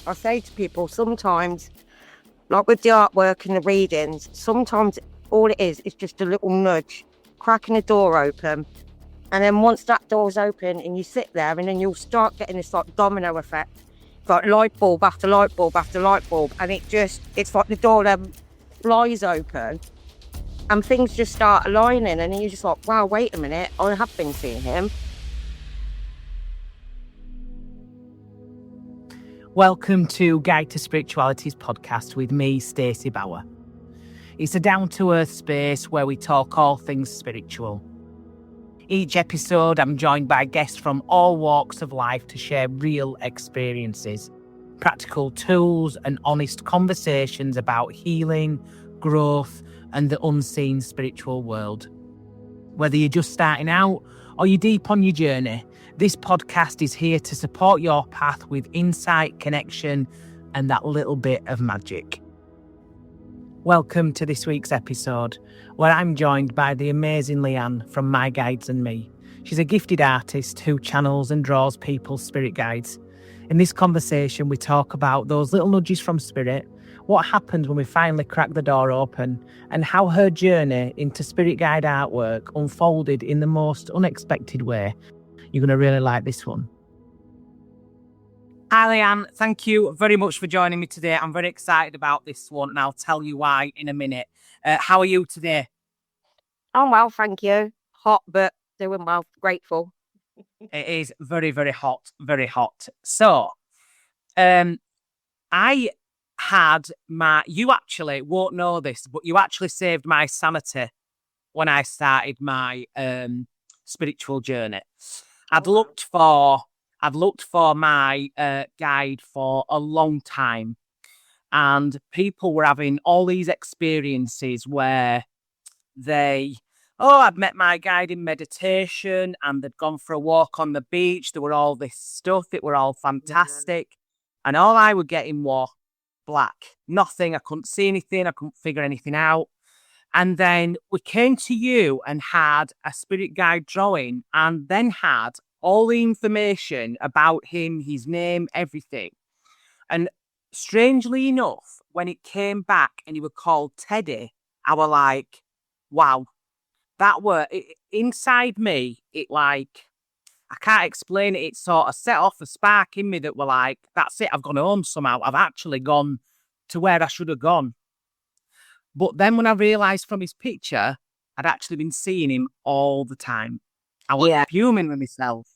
I say to people sometimes, like with the artwork and the readings, sometimes all it is just a little nudge, cracking a door open. And then once that door's open and you sit there, and then you'll start getting this like domino effect. It's like light bulb after light bulb after light bulb. And it's like the door then flies open and things just start aligning. And then you're just like, wow, wait a minute, I have been seeing him. Welcome to Guide to Spirituality's podcast with me, Stacey Bower. It's a down-to-earth space where we talk all things spiritual. Each episode, I'm joined by guests from all walks of life to share real experiences, practical tools, and honest conversations about healing, growth, and the unseen spiritual world. Whether you're just starting out or you're deep on your journey, this podcast is here to support your path with insight, connection, and that little bit of magic. Welcome to this week's episode, where I'm joined by the amazing Leanne from My Guides and Me. She's a gifted artist who channels and draws people's spirit guides. In this conversation, we talk about those little nudges from spirit, what happened when we finally cracked the door open, and how her journey into spirit guide artwork unfolded in the most unexpected way. You're going to really like this one. Hi, Leanne. Thank you very much for joining me today. I'm very excited about this one, and I'll tell you why in a minute. How are you today? Oh, well, thank you. Hot, but doing well. Grateful. It is very, very hot, very hot. So, I had you actually won't know this, but you actually saved my sanity when I started my spiritual journey. I'd looked for my guide for a long time, and people were having all these experiences where I'd met my guide in meditation and they'd gone for a walk on the beach. There were all this stuff. It were all fantastic. Yeah. And all I were getting was black. Nothing. I couldn't see anything. I couldn't figure anything out. And then we came to you and had a spirit guide drawing, and then had all the information about him, his name, everything. And strangely enough, when it came back and he was called Teddy, I was like, wow, inside me, I can't explain it. It sort of set off a spark in me that were like, that's it, I've gone home somehow. I've actually gone to where I should have gone. But then when I realised from his picture, I'd actually been seeing him all the time. I was fuming with myself.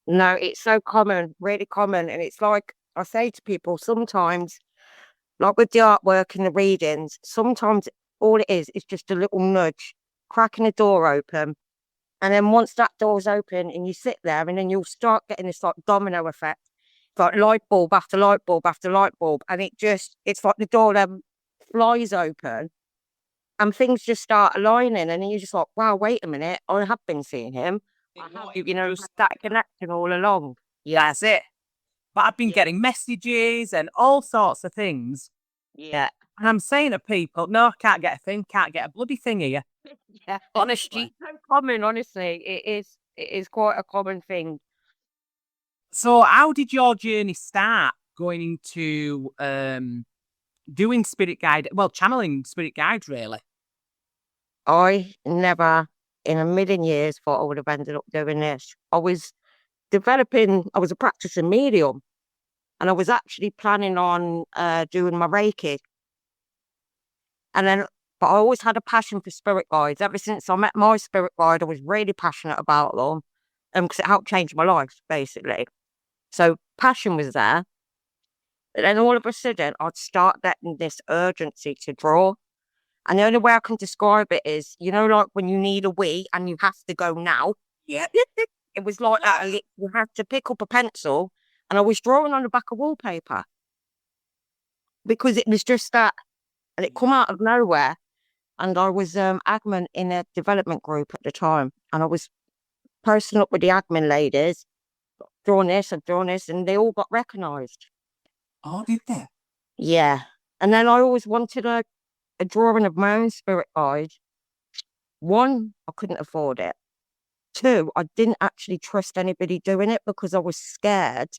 No, it's so common, really common. And it's like I say to people sometimes, like with the artwork and the readings, sometimes all it is just a little nudge, cracking a door open. And then once that door's open and you sit there, and then you'll start getting this like domino effect. It's like light bulb after light bulb after light bulb. And it's like the door then flies open and things just start aligning. And then you're just like, wow, wait a minute, I have been seeing him. That connection all along. Yeah, that's it. But I've been getting messages and all sorts of things. Yeah. And I'm saying to people, no, I can't get a thing, can't get a bloody thing here. Yeah. Honestly. It's so common, honestly. It is quite a common thing. So how did your journey start going into doing spirit guide? Well, channeling spirit guides, really. I never in a million years thought I would have ended up doing this. I was a practicing medium, and I was actually planning on doing my Reiki. But I always had a passion for spirit guides. Ever since I met my spirit guide, I was really passionate about them, because it helped change my life, basically. So passion was there. But then all of a sudden, I'd start getting this urgency to draw. And the only way I can describe it is, like when you need a wee and you have to go now. Yeah. It was like that. You had to pick up a pencil, and I was drawing on the back of wallpaper because it was just that, and it come out of nowhere. And I was admin in a development group at the time, and I was posting up with the admin ladies, drawing this, and they all got recognised. Oh, did they? Yeah. And then I always wanted a drawing of my own spirit guide. One, I couldn't afford it. Two, I didn't actually trust anybody doing it because I was scared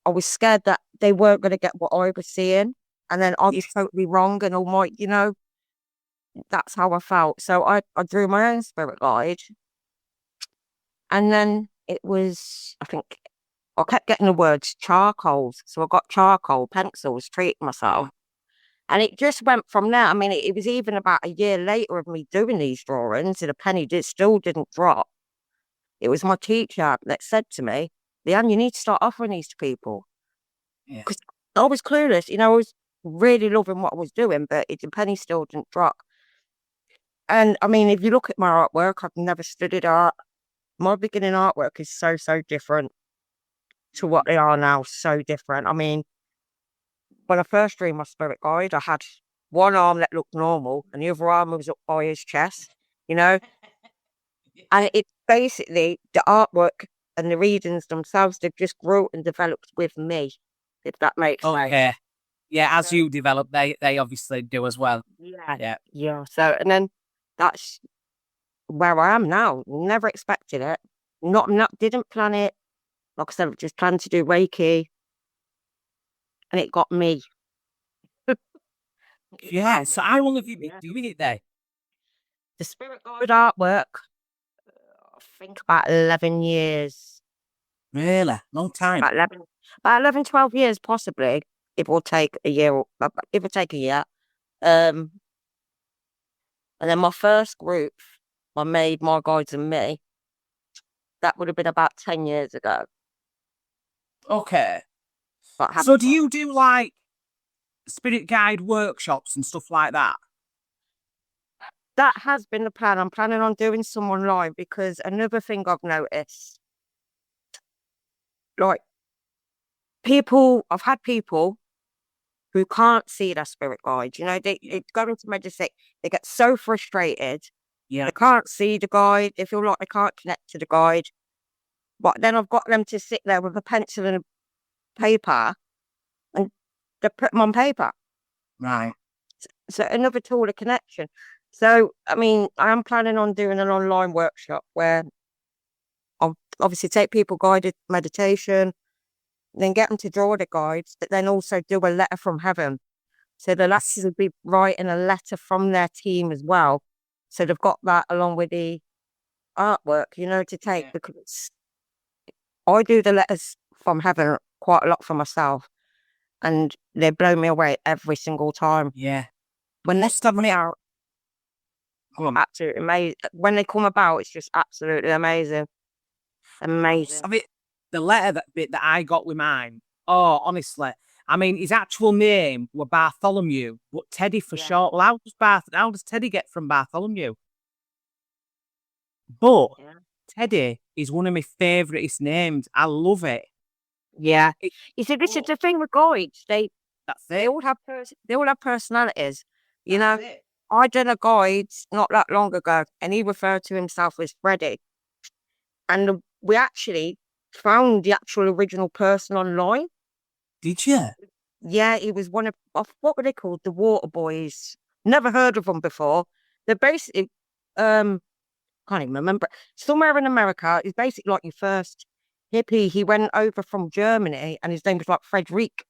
I was scared that they weren't going to get what I was seeing. And then I was totally wrong and all my, that's how I felt. So I drew my own spirit guide. And then it was, I think, I kept getting the words charcoals. So I got charcoal pencils, treating myself. And it just went from there. I mean, it was even about a year later of me doing these drawings, and a penny still didn't drop. It was my teacher that said to me, Leanne, you need to start offering these to people. Because I was clueless. I was really loving what I was doing, but the penny still didn't drop. And I mean, if you look at my artwork, I've never studied art. My beginning artwork is so, so different to what they are now. So different. I mean, when I first drew my spirit guide, I had one arm that looked normal and the other arm was up by his chest, And it basically, the artwork and the readings themselves, they've just grew and developed with me, if that makes sense. Okay. Yeah, as you develop, they obviously do as well. Yeah. So, and then that's where I am now. Never expected it. Didn't plan it. Like I said, just planned to do Reiki. And it got me. Yeah, so how long have you been doing it then? The spirit guide artwork, I think about 11 years. Really? Long time. About 11, 12 years, possibly. It will take a year. It will take a year. And then my first group, I made My Guides and Me. That would have been about 10 years ago. Okay. So do you do like spirit guide workshops and stuff like that? That has been the plan. I'm planning on doing some online because another thing I've noticed, like I've had people who can't see their spirit guide. They go into meditate, they get so frustrated. Yeah. They can't see the guide. They feel like they can't connect to the guide. But then I've got them to sit there with a pencil and a paper and they put them on paper. Right. So another tool of connection. So, I mean, I am planning on doing an online workshop where I'll obviously take people guided meditation, then get them to draw the guides, but then also do a letter from heaven. So they'll actually be writing a letter from their team as well. So they've got that along with the artwork, to take, because I do the letters from heaven quite a lot for myself. And they blow me away every single time. Yeah. When they stub me out, absolutely amazing. When they come about, it's just absolutely amazing. Amazing. I mean, the letter that I got with mine, honestly, I mean, his actual name was Bartholomew, but Teddy for short. Well, how does Teddy get from Bartholomew? But Teddy is one of my favouriteest names. I love it. Yeah. You see, this is the thing with guides. They all have personalities. I did a guide not that long ago, and he referred to himself as Freddie. And we actually found the actual original person online. Did you? Yeah, he was one of what were they called? The Water Boys. Never heard of them before. They're basically, can't even remember. Somewhere in America, it's basically like your first hippie. He went over from Germany, and his name was like Frederick,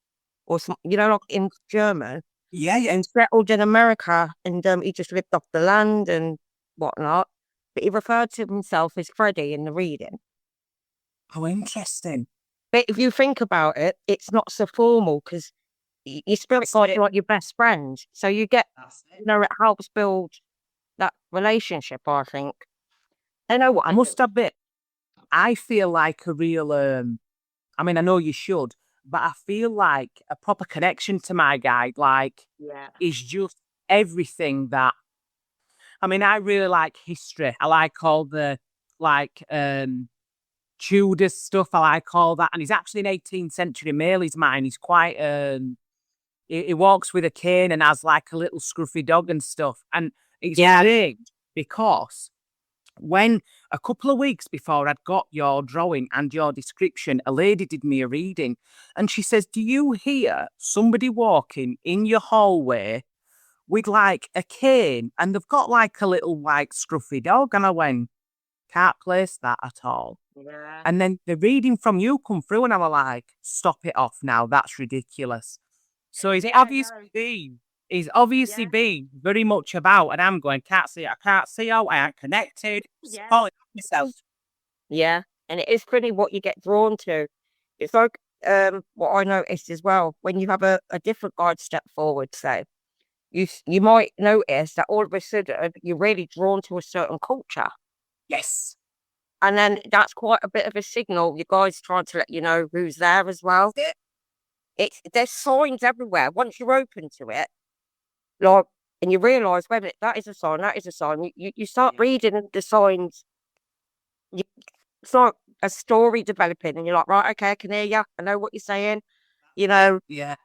or some, like in German. Yeah. And settled in America, and he just lived off the land and whatnot. But he referred to himself as Freddie in the reading. Oh, interesting. But if you think about it, it's not so formal because your spirit guide is like your best friend. So you get, it helps build that relationship, I think. I know what I must admit, I feel like a real, I mean, I know you should, but I feel like a proper connection to my guide, is just everything that, I mean, I really like history. I like all the, Tudor stuff. I like all that. And he's actually an 18th century male. He's mine. He's quite, he walks with a cane and has like a little scruffy dog and stuff. And it's big because when a couple of weeks before I'd got your drawing and your description, a lady did me a reading and she says, do you hear somebody walking in your hallway with like a cane and they've got like a little like scruffy dog? And I went, can't place that at all. Yeah. And then the reading from you come through, and I'm like, stop it off now. That's ridiculous. So Yeah, no. he's obviously Yeah. been very much about, and I'm going, can't see it, I can't see how I ain't connected. Yeah. Falling off myself. Yeah. And it is funny what you get drawn to. It's like what I noticed as well, when you have a different guide step forward, say, you might notice that all of a sudden you're really drawn to a certain culture. Yes. And then that's quite a bit of a signal. Your guide's trying to let you know who's there as well. Yeah. There's signs everywhere. Once you're open to it, like, and you realise, wait a minute, that is a sign, that is a sign. You start reading the signs. You, it's like a story developing, and you're like, right, okay, I can hear you. I know what you're saying. You know, Yeah.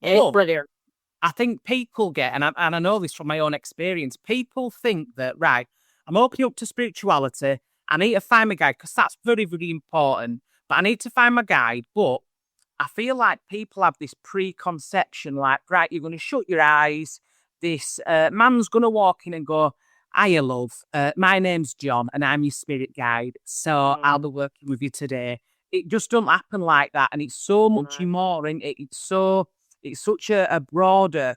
it's But brilliant. I think people get, and I know this from my own experience, people think that, right, I'm opening up to spirituality. I need to find my guide because that's very, very important. But I need to find my guide. But I feel like people have this preconception, like, right, you're going to shut your eyes. This man's going to walk in and go, hiya, love. My name's John and I'm your spirit guide. So I'll be working with you today. It just don't happen like that. And it's so much No. more. And it's such a broader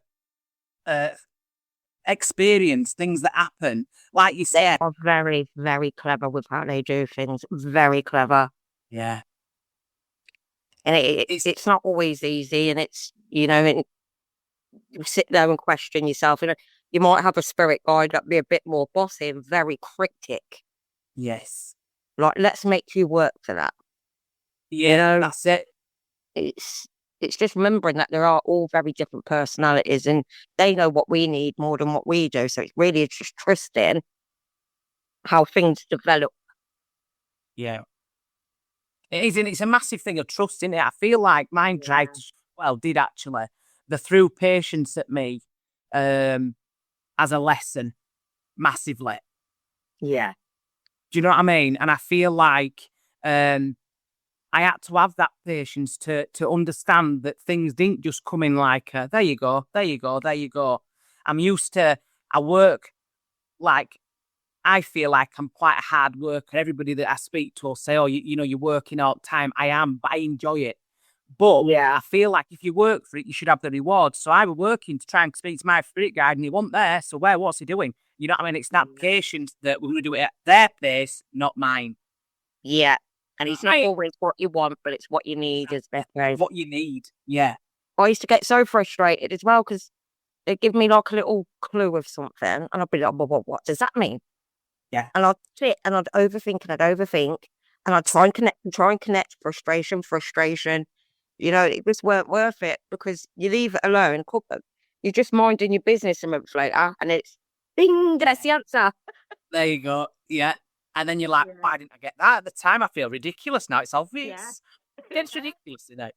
uh, experience, things that happen. Like you They said. are very, very clever with how they do things. Very clever. Yeah. And It's it's not always easy. And it's, and you sit there and question yourself. You might have a spirit guide that be a bit more bossy and very cryptic. yes. Like, let's make you work for that. Yeah, that's it. It's it's just remembering that there are all very different personalities and they know what we need more than what we do. So it's really just trusting how things develop. Yeah. It is, and it's a massive thing of trust in it. I feel like mine tried Yeah. to, well, did actually. The threw patience at me um, as a lesson massively. Yeah. Do you know what I mean? And I feel like I had to have that patience to understand that things didn't just come in like, there you go, there you go, there you go. I'm used to, I work like, I feel like I'm quite a hard worker. Everybody that I speak to will say, oh, you're working all the time. I am, but I enjoy it. But Yeah. I feel like if you work for it, you should have the reward. So I was working to try and speak to my spirit guide and he wasn't there. So what's he doing? You know what I mean? It's not patience that we're going to do it at their pace, not mine. Yeah. And it's not Right. always what you want, but it's what you need as best way. What you need. Yeah. I used to get so frustrated as well because they'd give me like a little clue of something and I'd be like, what does that mean? Yeah. And I'd sit and I'd overthink and I'd overthink and I'd try and connect frustration. It just weren't worth it because you leave it alone. You're just minding your business a month later and it's ding, that's the answer. There you go. Yeah. And then you're like, Yeah. why didn't I get that at the time? I feel ridiculous now. It's Yeah. obvious. It's ridiculous, isn't it?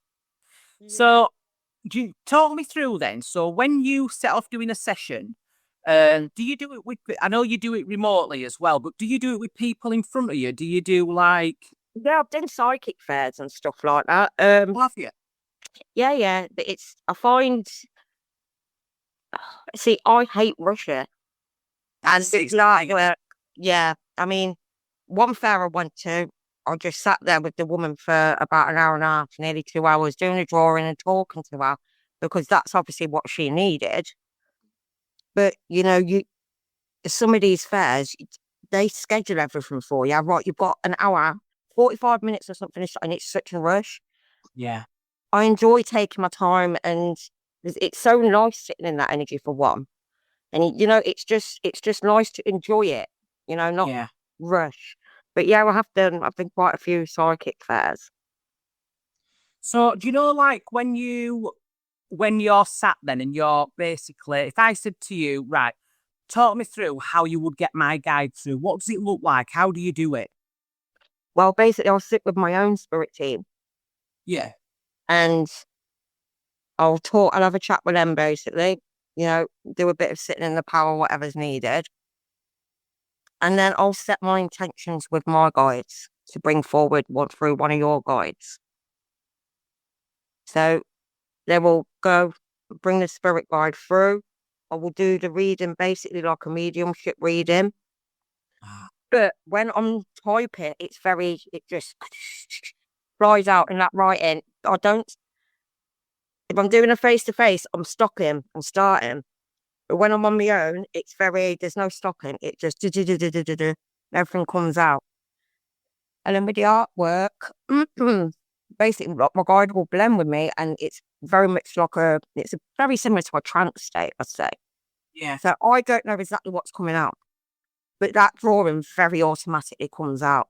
Yeah. So, do you talk me through then? So, when you set off doing a session, do you do it with? I know you do it remotely as well, but do you do it with people in front of you? Do you do like? Yeah, I've done psychic fairs and stuff like that. Have you? Yeah, yeah. But I find, see, I hate Russia. And it's like, yeah, I mean, one fair I went to, I just sat there with the woman for about an hour and a half, nearly 2 hours, doing a drawing and talking to her because that's obviously what she needed. But some of these fairs, they schedule everything for you. Right, you've got an hour, 45 minutes or something, and it's such a rush. Yeah. I enjoy taking my time, and it's so nice sitting in that energy for one. And it's just nice to enjoy it, not Yeah. rush. But yeah, I've done quite a few psychic fairs. So, do you know, like when you're sat then and you're basically, if I said to you, right, talk me through how you would get my guide through. What does it look like? How do you do it? Well, basically, I'll sit with my own spirit team, Yeah. and I'll have a chat with them basically. Do a bit of sitting in the power, whatever's needed, and then I'll set my intentions with my guides to bring forward through one of your guides. So they will go bring the spirit guide through. I will do the reading basically like a mediumship reading. But when I'm typing, it just flies out in that writing. If I'm doing a face to face, I'm stopping and starting. But when I'm on my own, there's no stopping. It just, everything comes out. And then with the artwork, basically, like, my guide will blend with me, and it's very much it's very similar to a trance state, I'd say. Yeah. So I don't know exactly what's coming out, but that drawing very automatically comes out.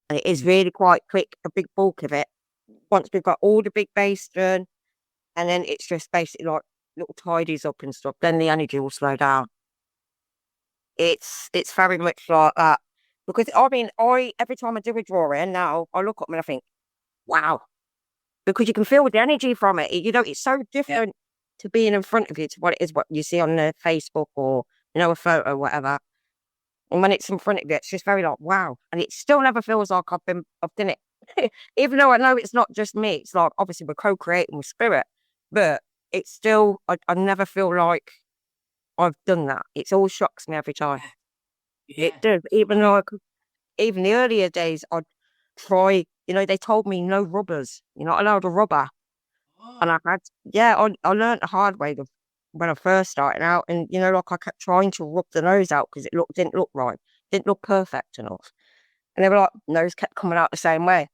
And it is really quite quick, a big bulk of it. Once we've got all the big base done, and then it's just basically like little tidies up and stuff, then the energy will slow down. It's very much like that. Because I mean, every time I do a drawing now, I look up and I think, wow. Because you can feel the energy from it. You know, it's so different to being in front of you to what it is, what you see on the Facebook or, a photo or whatever. And when it's in front of you, it's just very like, wow. And it still never feels like I've done it. Even though I know it's not just me. It's like, obviously we're co-creating with spirit, but it's still, I never feel like I've done that. It all shocks me every time. Yeah. It does. Even the earlier days, I'd try, they told me no rubbers. You're not allowed a rubber. And I learned the hard way when I first started out. And, like I kept trying to rub the nose out because didn't look right. Didn't look perfect enough. And they were like, nose kept coming out the same way.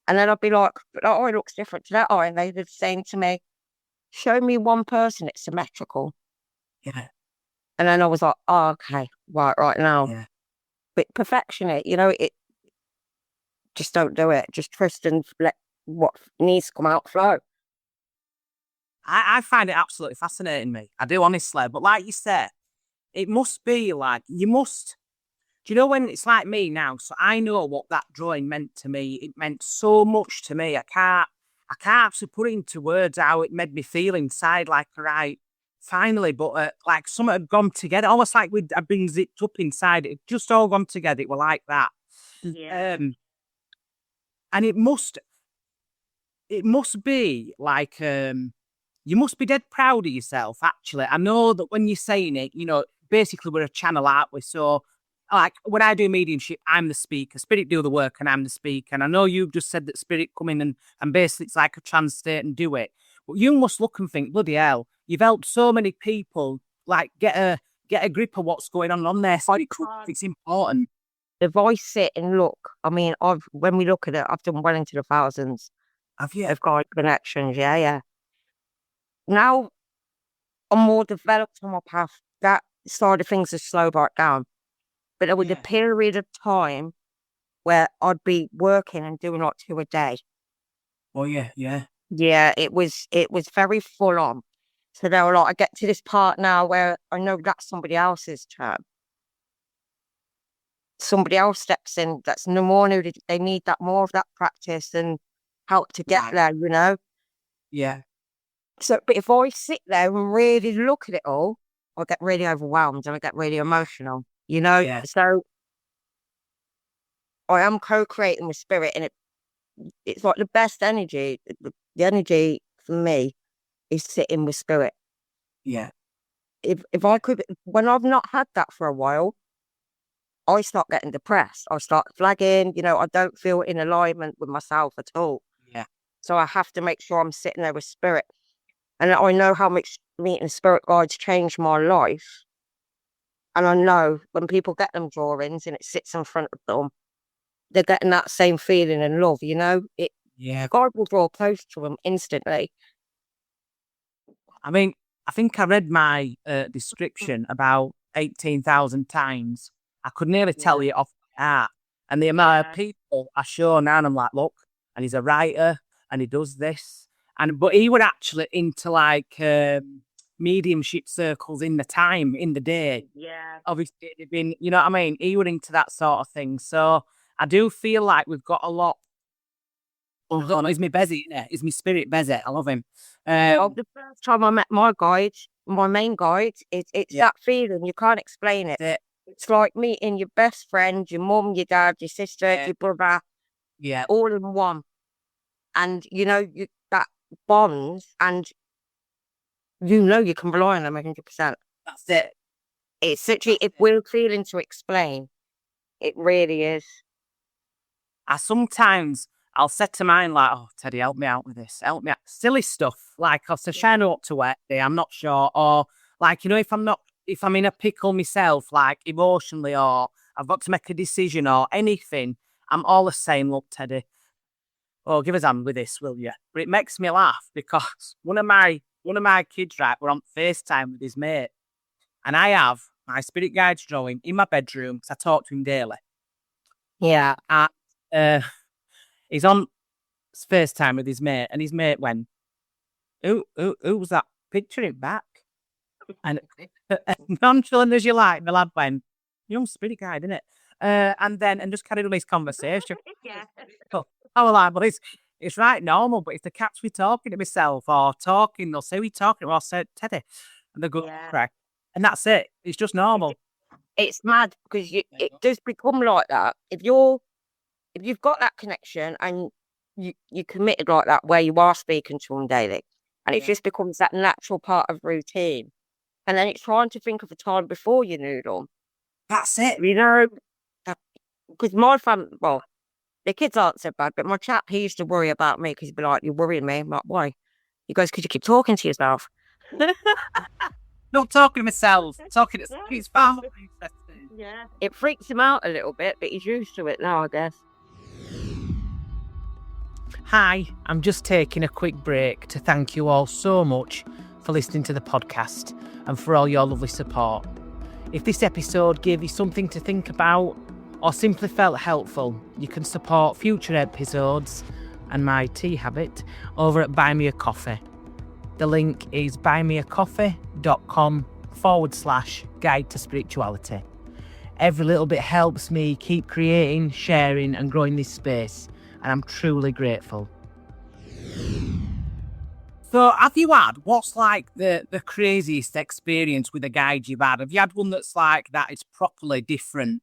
And then I'd be like, but that eye looks different to that eye. And they were saying to me, show me one person it's symmetrical. Yeah. And then I was like, oh, okay, right now. Yeah. But perfection it, just don't do it. Just trust and let what needs to come out flow. I find it absolutely fascinating, me. I do, honestly. But like you said, it must be like, do you know when it's like me now? So I know what that drawing meant to me. It meant so much to me. I can't actually put it into words how it made me feel inside, like, right, finally, but like something had gone together, almost like I'd been zipped up inside. It just all gone together. It were like that. Yeah. And it must be like, you must be dead proud of yourself, actually. I know that when you're saying it, basically we're a channel, aren't we? So, like, when I do mediumship, I'm the speaker. Spirit do the work and I'm the speaker. And I know you've just said that spirit come in and basically it's like a trance state and do it. But you must look and think, bloody hell, you've helped so many people, like, get a grip of what's going on there. So it's important. If I sit and look, I mean, when we look at it, I've done well into the thousands. Have you? Of guide connections, yeah. Now I'm more developed on my path. That side of things has slowed right down. But there was a period of time where I'd be working and doing like 2 a day. Oh yeah. Yeah, it was very full on. So they were like, I get to this part now where I know that's somebody else's turn. Somebody else steps in that's no more new. They need more of that practice and help to get there, Yeah. So, but if I sit there and really look at it all, I get really overwhelmed and I get really emotional, Yeah. So I am co-creating with spirit, and it's like the best energy. The energy for me is sitting with spirit. Yeah. If I could, when I've not had that for a while, I start getting depressed. I start flagging, I don't feel in alignment with myself at all. Yeah. So I have to make sure I'm sitting there with spirit. And I know how much meeting spirit guides changed my life. And I know when people get them drawings and it sits in front of them, they're getting that same feeling and love, God will draw close to them instantly. I mean, I think I read my description about 18,000 times. I could nearly tell you off by heart. And the amount of people I show now, and I'm like, look, and he's a writer, and he does this. But he were actually into like mediumship circles in the day. Yeah. Obviously, it'd been, you know what I mean? He were into that sort of thing. So I do feel like we've got a lot. Oh, I don't know, he's my Bezzy, isn't it? He's my spirit Bezzy. I love him. The first time I met my guide, my main guide, it's that feeling. You can't explain it. It's like meeting your best friend, your mum, your dad, your sister, your brother, all in one. And, that bond, and you can rely on them 100%. That's it. It's such a weird feeling to explain. It really is. Sometimes I'll set to mind like, oh, Teddy, help me out with this. Help me out. Silly stuff. Like I'll say, shine up to it. I'm not sure. Or like, if I'm in a pickle myself, like emotionally, or I've got to make a decision or anything, I'm always saying, look, Teddy, oh, give us a hand with this, will you? But it makes me laugh because one of my kids, right, were on FaceTime with his mate. And I have my spirit guide's drawing in my bedroom because I talk to him daily. Yeah. And he's on FaceTime with his mate, and his mate went, who was that picturing back? And nonchalant as you like, the lad went, young spirit guide, innit? And just carried on his conversation. Yeah. I was like, well, it's right normal, but if the catch me talking to myself or talking, they'll say we talking, or I'll say Teddy, and they go crack, and that's it. It's just normal. It's mad because it does become like that. If you've got that connection and you committed like that, where you are speaking to them daily, and it just becomes that natural part of routine, and then it's trying to think of a time before you noodle. That's it. You know, because my family, well, the kids aren't so bad, but my chap, he used to worry about me because he'd be like, "You're worrying me." I'm like, "Why?" He goes, "Because you keep talking to yourself." Not talking to myself, talking to his family. Yeah. It freaks him out a little bit, but he's used to it now, I guess. Hi, I'm just taking a quick break to thank you all so much for listening to the podcast and for all your lovely support. If this episode gave you something to think about or simply felt helpful, you can support future episodes and my tea habit over at Buy Me a Coffee. The link is buymeacoffee.com/guide to spirituality. Every little bit helps me keep creating, sharing and growing this space, and I'm truly grateful. So have you had, what's like the craziest experience with a guide you've had? Have you had one that's like that is properly different?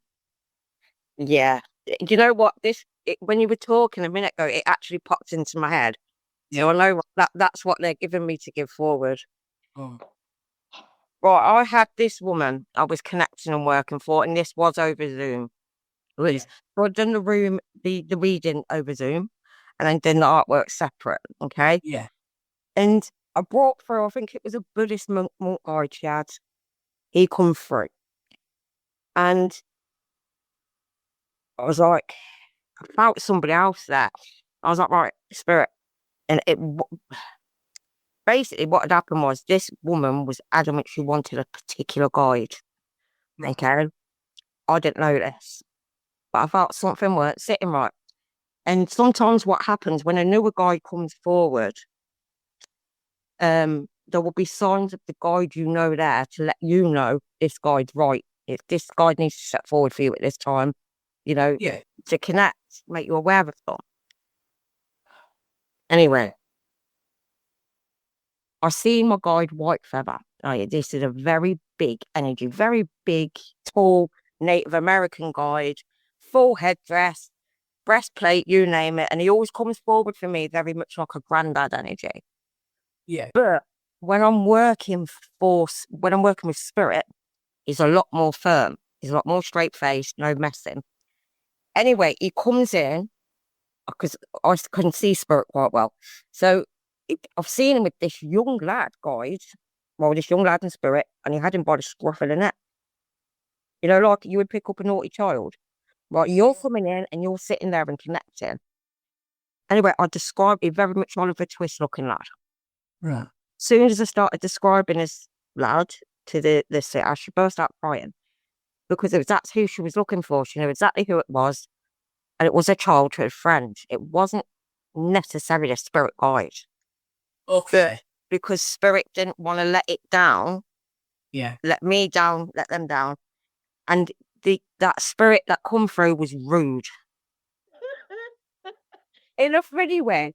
Yeah. You know what? When you were talking a minute ago, it actually popped into my head. So I know that's what they're giving me to give forward. Oh. Right, I had this woman I was connecting and working for, and this was over Zoom. So I'd done the reading over Zoom, and then done the artwork separate, okay? Yeah. And I brought through, I think it was a Buddhist monk guide she had. He come through. And I was like, I felt somebody else there. I was like, right, spirit. And basically what had happened was this woman was adamant she wanted a particular guide. Okay. I didn't know this, but I felt something weren't sitting right. And sometimes what happens when a newer guide comes forward, there will be signs of the guide there to let you know this guide's right. If this guide needs to step forward for you at this time, to connect, make you aware of it. Anyway, I see my guide White Feather. Oh, this is a very big energy, very big, tall Native American guide, full headdress, breastplate, you name it. And he always comes forward for me very much like a granddad energy. Yeah. But when I'm working with spirit, he's a lot more firm. He's a lot more straight-faced, no messing. Anyway, he comes in, because I can see spirit quite well. So I've seen him with this young lad, this young lad in spirit, and he had him by the scruff of the neck. You know, like you would pick up a naughty child. Right, you're coming in and you're sitting there and connecting. Anyway, I described it very much Oliver Twist looking lad. Right. As soon as I started describing this lad to the sitter, she burst out crying because that's who she was looking for. She knew exactly who it was, and it was a childhood friend. It wasn't necessarily a spirit guide. Okay. Because spirit didn't want to let it down. Yeah. Let me down, let them down. And that spirit that come through was rude. In a funny way.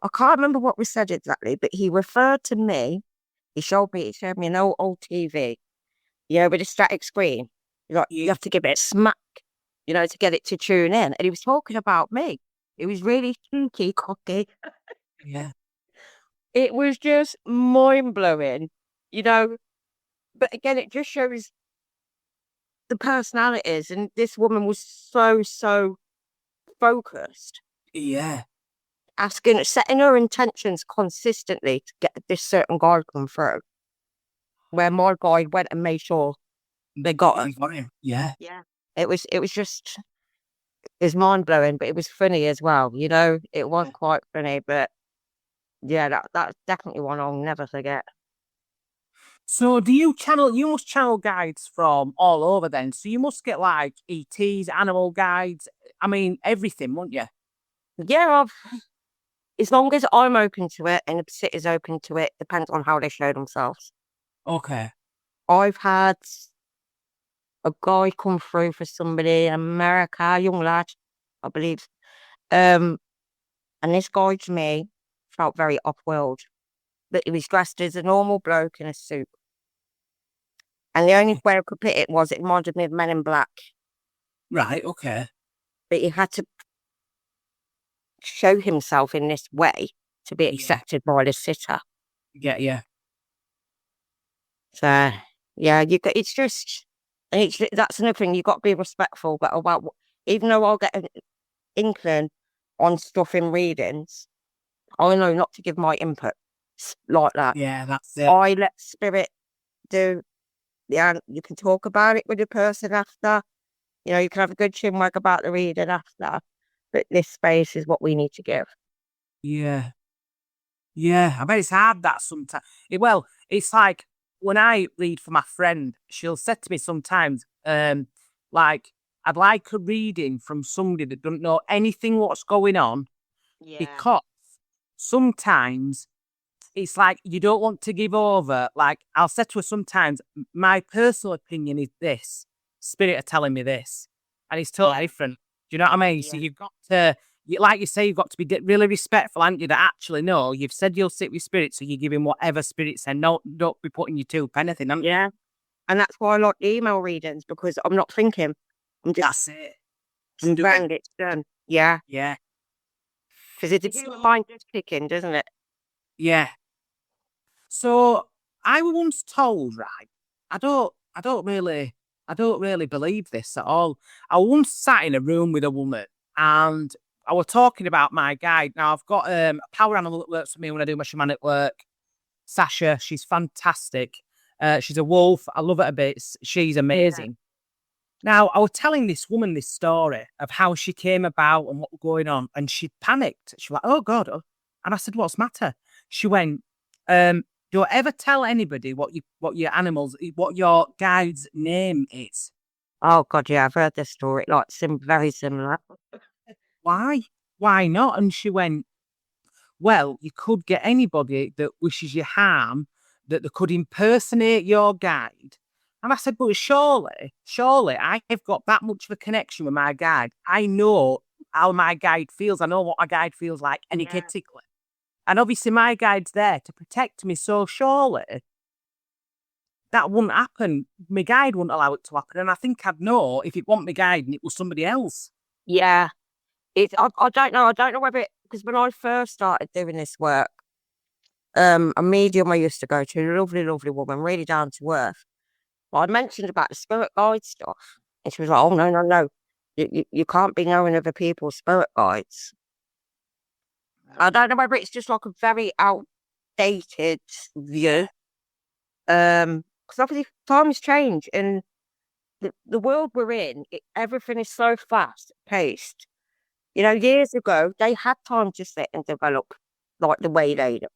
I can't remember what was said exactly, but he referred to me. He showed me an old TV, with a static screen. You have to give it a smack, to get it to tune in. And he was talking about me. It was really cheeky, cocky. Yeah. It was just mind blowing, But again, it just shows the personalities, and this woman was so focused, Yeah. setting her intentions consistently to get this certain guy come through. Where my guy went and made sure they got him. Got him. Yeah. Yeah. It was just, it was mind blowing, but it was funny as well. You know, it was quite funny, but yeah, that's definitely one I'll never forget. So you must channel guides from all over then. So you must get like ETs, animal guides. I mean, everything, won't you? Yeah, as long as I'm open to it and the city's open to it, depends on how they show themselves. Okay. I've had a guy come through for somebody in America, a young lad, I believe. And this guy to me felt very off-world. But he was dressed as a normal bloke in a suit. And the only way I could put it was it reminded me of Men in Black. Right, okay. But he had to show himself in this way to be accepted by the sitter. Yeah. So yeah, it's just, that's another thing, you've got to be respectful, but about even though I'll get an inkling on stuff in readings, I know not to give my input like that. Yeah, that's it. I let spirit do. Yeah, you can talk about it with the person after. You know, you can have a good chinwag about the reading after, but this space is what we need to give. Yeah. Yeah, I bet it's hard that sometimes. Well, it's like when I read for my friend, she'll say to me sometimes, like, I'd like a reading from somebody that doesn't know anything what's going on, Yeah. because sometimes it's like you don't want to give over. Like, I'll say to her sometimes, my personal opinion is this, spirit are telling me this, and it's totally different. Do you know what I mean? So you've got to, like you say, you've got to be really respectful, haven't you? That actually, no, you've said you'll sit with spirit, so you give him whatever spirit said. No, don't be putting your two anything. Yeah. And that's why I like email readings, because I'm not thinking. I'm just, That's it. I'm bang, it's done. Yeah. Yeah. Because it's a human mind just kicking, doesn't it? Yeah. So I was once told, right? I don't really believe this at all. I once sat in a room with a woman and I was talking about my guide. Now I've got a power animal that works for me when I do my shamanic work. Sasha, she's fantastic. She's a wolf. I love her a bit. She's amazing. Now, I was telling this woman this story of how she came about and what was going on, and she panicked. She was like, "Oh God!" And I said, "What's the matter?" She went, "Do I ever tell anybody what your guide's name is?" Oh God, yeah, I've heard this story. Like, very similar. Why? Why not? And she went, "Well, you could get anybody that wishes you harm, that they could impersonate your guide." And I said, "But surely I've got that much of a connection with my guide. I know how my guide feels. I know what my guide feels like energetically. And obviously my guide's there to protect me. So surely that wouldn't happen. My guide wouldn't allow it to happen. And I think I'd know if it wasn't my guide and it was somebody else." Yeah. I don't know. I don't know whether because when I first started doing this work, a medium I used to go to, a lovely woman, really down to earth. But I mentioned about the spirit guide stuff, and she was like, "Oh no. You can't be knowing other people's spirit guides." I don't know whether it's just like a very outdated view. Because obviously times change and the world we're in, everything is so fast paced. You know, years ago, they had time to sit and develop like the way they do.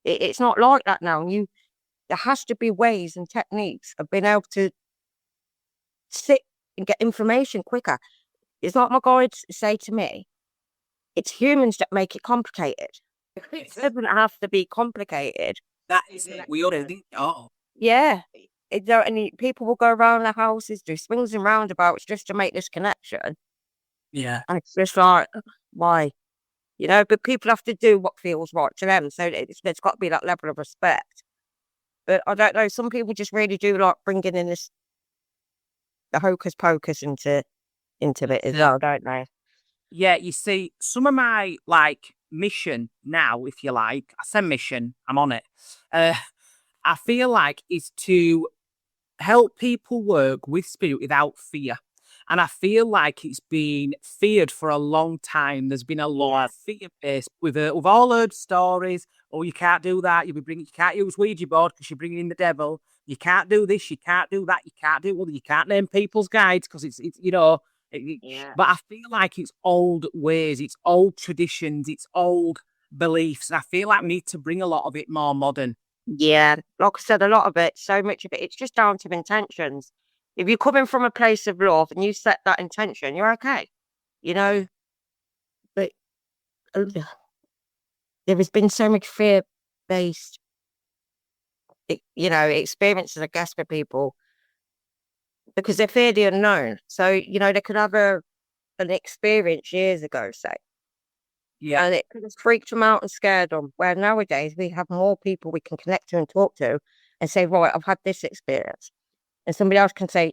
It's not like that now. There has to be ways and techniques of being able to sit and get information quicker. It's like my guides say to me, it's humans that make it complicated. It doesn't have to be complicated. That is it. We all think, oh. Yeah. People will go around their houses, do swings and roundabouts just to make this connection. Yeah. And it's just like, why? You know, but people have to do what feels right to them. So there's got to be that level of respect. But I don't know, some people just really do like bringing in the hocus pocus into it as well, don't they? Yeah, you see, some of my like mission now, if you like, I say mission, I'm on it. I feel like is to help people work with spirit without fear. And I feel like it's been feared for a long time. There's been a lot of fear based with all heard stories. Oh, you can't do that. You can't use Ouija board because you're bringing in the devil. You can't do this. You can't do that. You can't do well. You can't name people's guides because it's Yeah. But I feel like it's old ways, it's old traditions, it's old beliefs. I feel like we need to bring a lot of it more modern. Yeah, like I said, a lot of it, so much of it, it's just down to intentions. If you're coming from a place of love and you set that intention, you're okay, you know. But uh, there has been so much fear-based, experiences, I guess, for people because they fear the unknown. So, they could have an experience years ago, say, Yeah, and it could have freaked them out and scared them. Where nowadays we have more people we can connect to and talk to and say, right, I've had this experience. And somebody else can say,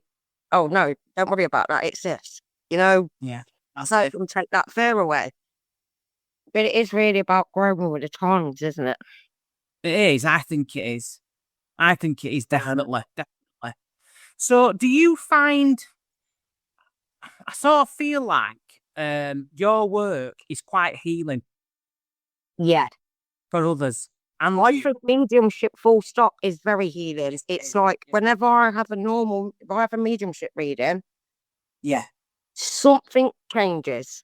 oh, no, don't worry about that. It's this, yeah. That's so it it. can take that fear away. But it is really about growing with the times, isn't it? It is. I think it is. I think it is definitely, definitely. So, do you find? I sort of feel like your work is quite healing Yeah. for others, and I think mediumship full stop is very healing. It's like yeah, whenever if I have a mediumship reading, yeah, something changes.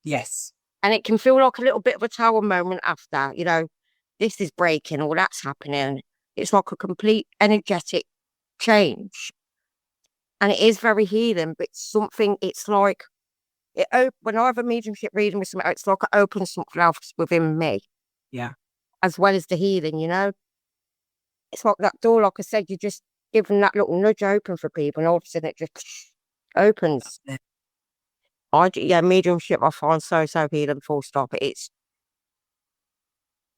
yes, And it can feel like a little bit of a tower moment after, this is breaking or that's happening. It's like a complete energetic change. And it is very healing, but it's like, when I have a mediumship reading with something, it's like it opens something else within me, yeah. as well as the healing. It's like that door, like I said, you're just giving that little nudge open for people, and all of a sudden it just opens. Yeah, mediumship I find so healing, full stop.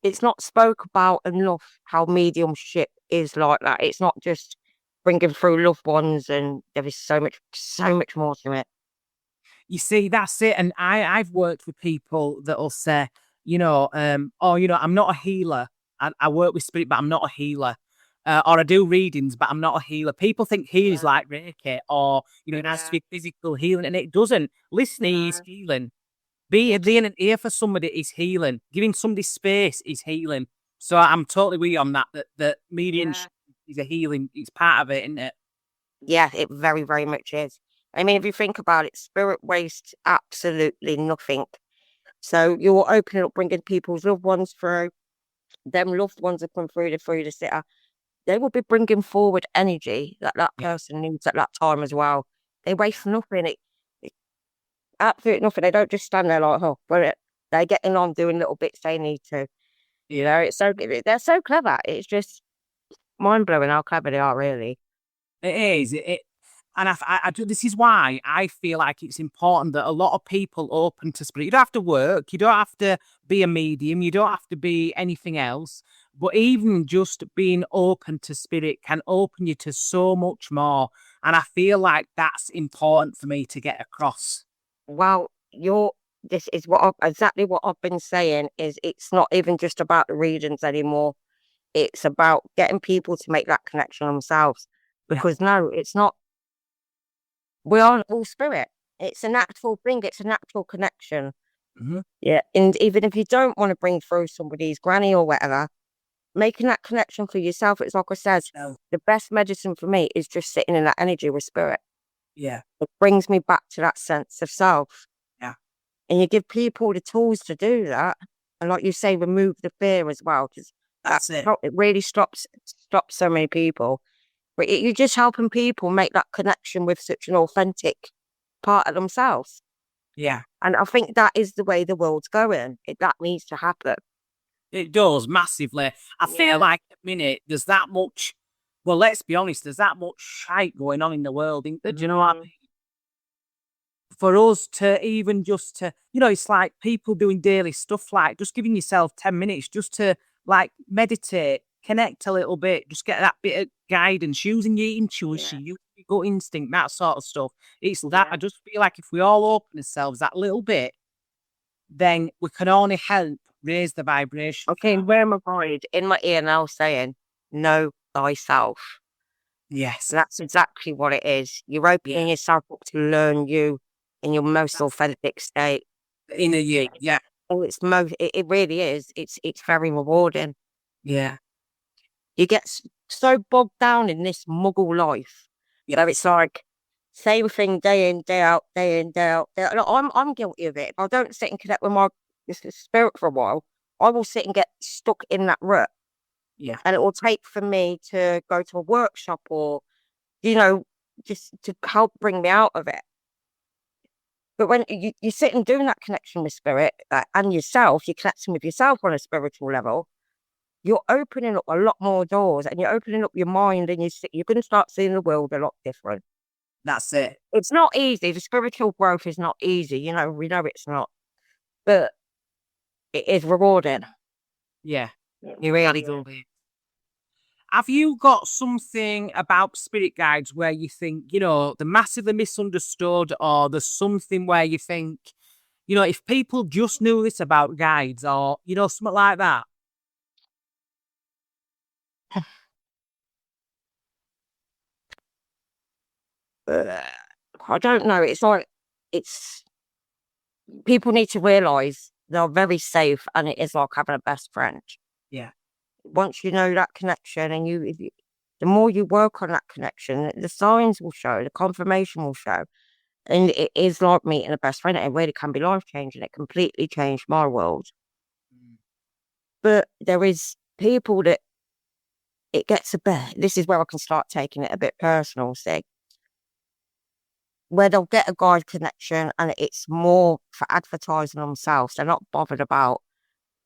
It's not spoke about enough how mediumship is like that. It's not just bringing through loved ones, and there is so much more to it. You see, that's it. And I've worked with people that'll say, oh, I'm not a healer. I work with spirit, but I'm not a healer. Or I do readings, but I'm not a healer. People think healing is Yeah, like Reiki or, it has to yeah, be physical healing, and it doesn't. Listening is no, healing. Being an ear for somebody is healing. Giving somebody space is healing. So I'm totally with you on that yeah, mediumship is a healing. It's part of it, isn't it? yeah. It very very much is. I mean, if you think about it, spirit wastes absolutely nothing. So you're opening up, bringing people's loved ones through. Them loved ones have come through the sitter. They will be bringing forward energy that that Yeah. person needs at that time as well. They waste nothing. It absolutely nothing. They don't just stand there like, oh, they're getting on doing little bits they need to. It's they're so clever. It's just mind blowing how clever they are, really. It is. And this is why I feel like it's important that a lot of people open to spirit. You don't have to work. You don't have to be a medium. You don't have to be anything else. But even just being open to spirit can open you to so much more. And I feel like that's important for me to get across. Well, this is exactly what I've been saying. Is it's not even just about the readings anymore. It's about getting people to make that connection themselves. Yeah. Because no, it's not. We are all spirit. It's a natural thing. It's a natural connection. Mhm. Yeah. And even if you don't want to bring through somebody's granny or whatever, making that connection for yourself, it's like I said, So, the best medicine for me is just sitting in that energy with spirit. yeah. It brings me back to that sense of self. Yeah. And you give people the tools to do that. And like you say, remove the fear as well, because That's it. it really stops so many people. But you're just helping people make that connection with such an authentic part of themselves. Yeah. And I think that is the way the world's going. That needs to happen. It does massively. I feel Yeah. like at the minute there's that much. Well, let's be honest. There's that much shite going on in the world. Do you know what I Mm, mean? For us to even just to, it's like people doing daily stuff like just giving yourself 10 minutes just to like meditate, connect a little bit, just get that bit of guidance, using your yeah. intuition, using your gut instinct, that sort of stuff. It's that Yeah. I just feel like if we all open ourselves that little bit, then we can only help raise the vibration. Okay, where am I buried? In my ear now saying, know thyself. Yes. And that's exactly what it is. You're opening yourself up to learn you in your most authentic state. In a year. Yeah. Oh, it really is. It's very rewarding. Yeah. You get so bogged down in this muggle life. Yeah. It's like same thing day in, day out, day in, day out. Look, I'm guilty of it. If I don't sit and connect with my spirit for a while, I will sit and get stuck in that rut. Yeah. And it will take for me to go to a workshop or, just to help bring me out of it. But when you sit and doing that connection with spirit and yourself, you're connecting with yourself on a spiritual level, you're opening up a lot more doors and you're opening up your mind and you're going to start seeing the world a lot different. That's it. It's not easy. The spiritual growth is not easy. We know it's not, but it is rewarding. Yeah. You really do. Have you got something about spirit guides where you think, they're massively misunderstood, or there's something where you think, if people just knew this about guides, or, something like that? I don't know. It's like, people need to realise they're very safe and it is like having a best friend. Yeah. Once you know that connection and the more you work on that connection, the signs will show, the confirmation will show. And it is like meeting a best friend. It really can be life-changing. It completely changed my world. But there is people that it gets a bit, this is where I can start taking it a bit personal, see, where they'll get a guide connection and it's more for advertising themselves. They're not bothered about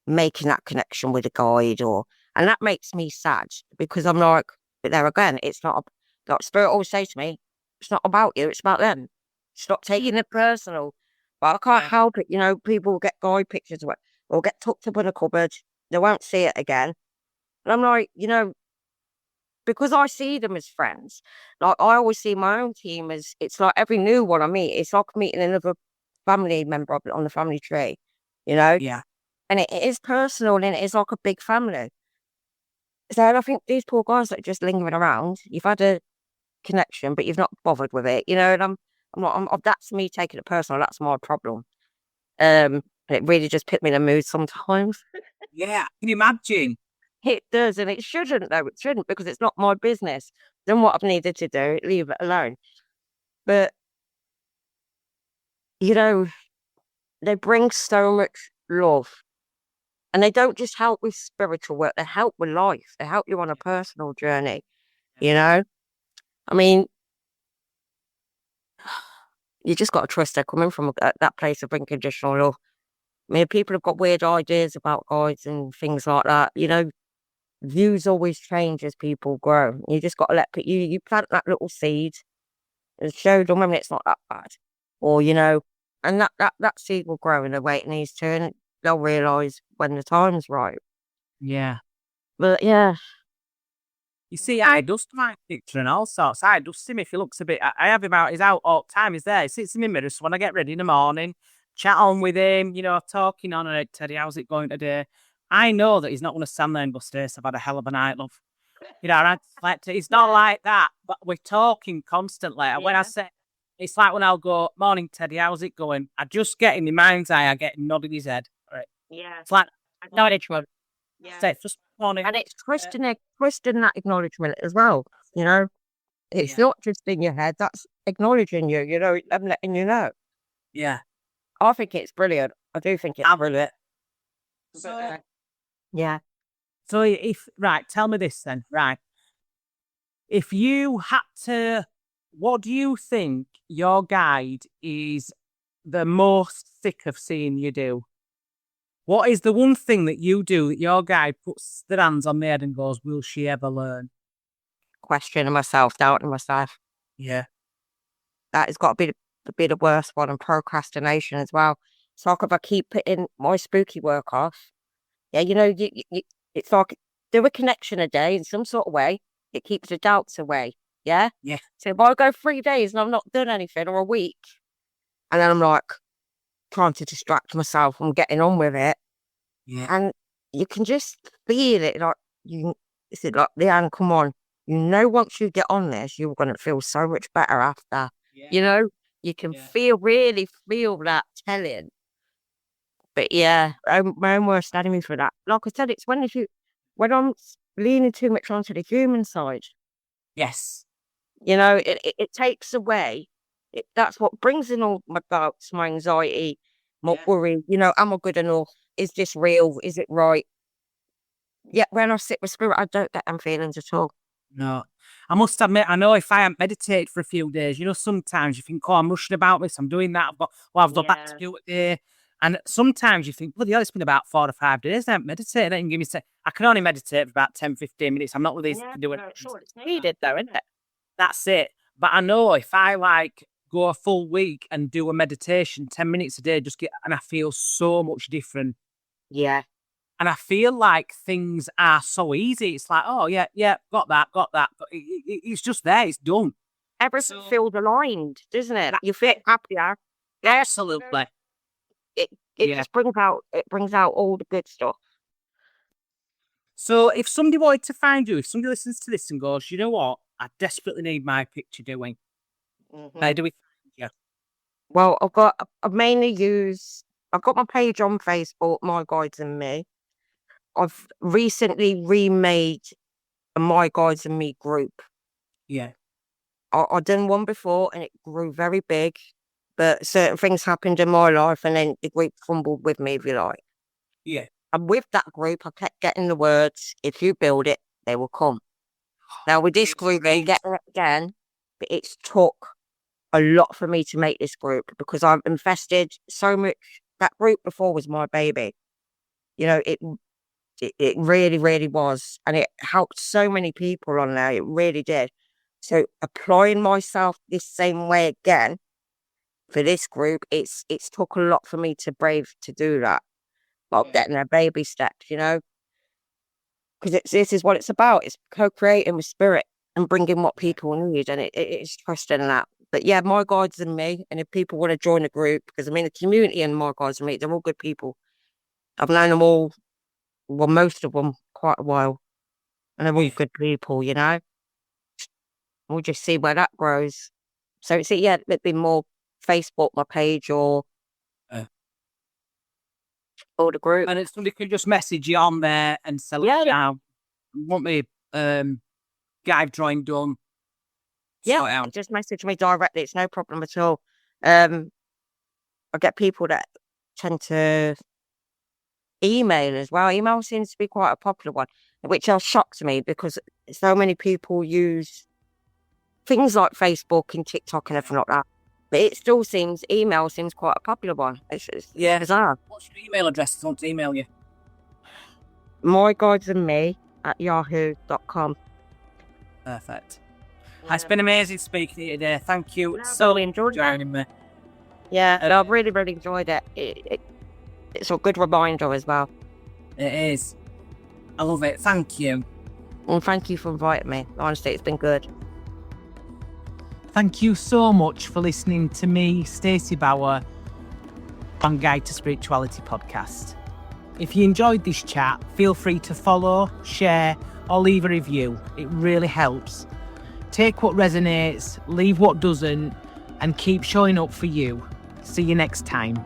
making that connection with a guide and that makes me sad because I'm like, but there again, it's not, like Spirit always says to me, it's not about you, it's about them. Stop taking it personal. But I can't help it, people will get guide pictures of it or get tucked up in a cupboard, they won't see it again. And I'm like, because I see them as friends, like I always see my own team as, it's like every new one I meet, it's like meeting another family member on the family tree, Yeah. and it is personal and it is like a big family. So I think these poor guys that are just lingering around, you've had a connection, but you've not bothered with it, and I'm not, that's me taking it personal, that's my problem. And it really just put me in a mood sometimes. Yeah. Can you imagine? It does, and it shouldn't, though. It shouldn't, because it's not my business. Done what I've needed to do, leave it alone. But, they bring so much love. And they don't just help with spiritual work, they help with life. They help you on a personal journey, I mean, you just got to trust they're coming from that place of unconditional love. I mean, people have got weird ideas about guides and things like that. Views always change as people grow. You just got to let you plant that little seed and show them when it's not that bad, or and that seed will grow in the way it needs to, and they'll realise when the time's right. Yeah. But yeah, You see, I dust my picture and all sorts. I dust him if he looks a bit. I have him out. He's out all the time. He's there. He sits in my mirror. So when I get ready in the morning, chat on with him, talking on it. Teddy, how's it going today? I know that he's not going to stand there and go, Stacey, I've had a hell of a night, love. It's not like that, but we're talking constantly. And when I say, it's like when I'll go, morning, Teddy, how's it going? I just get in my mind's eye, I get nodding his head. Right. yeah, It's like, acknowledgement. yeah. Say, just morning. And it's trusting that acknowledgement as well. It's not just in your head. That's acknowledging you. I'm letting you know. Yeah. I think it's brilliant. I do think it's brilliant. So, Yeah. So tell me this then, right? If you had to, what do you think your guide is the most sick of seeing you do? What is the one thing that you do that your guide puts their hands on their head and goes, will she ever learn? Questioning myself, doubting myself. Yeah. That has got to be the worst one, and procrastination as well. It's like if I keep putting my spooky work off, it's like do a connection a day in some sort of way. It keeps the doubts away. Yeah. Yeah. So if I go 3 days and I've not done anything, or a week, and then I'm like trying to distract myself from getting on with it, Yeah. and you can just feel it. Like is it like, Leanne, come on, once you get on this, you're going to feel so much better after. Yeah. You can Yeah. really feel that telling. But yeah, my own worst enemy for that. Like I said, it's when I'm leaning too much onto the human side. Yes. It takes away. That's what brings in all my doubts, my anxiety, my worry. Am I good enough? Is this real? Is it right? Yeah, when I sit with spirit, I don't get them feelings at all. No. I must admit, I know if I haven't meditated for a few days, sometimes you think, oh, I'm rushing about this, I'm doing that, I've got back to do it there. And sometimes you think, bloody hell, it's been about 4 or 5 days, I haven't meditated. And give me I can only meditate for about 10, 15 minutes. I'm not really doing it. It's needed though, isn't it? That's it. But I know if I go a full week and do a meditation, 10 minutes a day, and I feel so much different. Yeah. And I feel like things are so easy. It's like, oh, yeah, got that. It's just there. It's done. Everything feels aligned, doesn't it? You feel happier. Absolutely. It just brings out all the good stuff. So if somebody wanted to find you, if somebody listens to this and goes, you know what, I desperately need my picture doing. How do we find you? Well, I've got my page on Facebook, My Guides and Me. I've recently remade a My Guides and Me group. Yeah. I done one before and it grew very big, but certain things happened in my life and then the group crumbled with me, if you like. Yeah. And with that group, I kept getting the words, if you build it, they will come. Now with this group, I'm getting it again, but it's took a lot for me to make this group because I've invested so much. That group before was my baby. It really, really was. And it helped so many people on there. It really did. So applying myself this same way again for this group, it's took a lot for me to brave to do that. Like getting their baby steps, because this is what it's about. It's co-creating with spirit and bringing what people need. And it's trusting that. But yeah, My Guides and Me. And if people want to join the group, because the community and My Guides and Me, they're all good people. I've known them all. Well, most of them quite a while, and they're all good people, We'll just see where that grows. So it'd be more Facebook, my page, or the group. And somebody could just message you on there and select now. Want me guide drawing done? Yeah, just message me directly. It's no problem at all. I get people that tend to email as well. Email seems to be quite a popular one, which are shocked to me because so many people use things like Facebook and TikTok and everything like that. But email seems quite a popular one. It's bizarre. What's your email address? I want to email you. myguidesandme@yahoo.com. Perfect. It's been amazing speaking to you today. Thank you. So enjoyed joining me. Yeah, and I've really, really enjoyed it. It's a good reminder as well. It is. I love it. Thank you. And thank you for inviting me. Honestly, it's been good. Thank you so much for listening to me, Stacey Bower, on Guide to Spirituality podcast. If you enjoyed this chat, feel free to follow, share, or leave a review. It really helps. Take what resonates, leave what doesn't, and keep showing up for you. See you next time.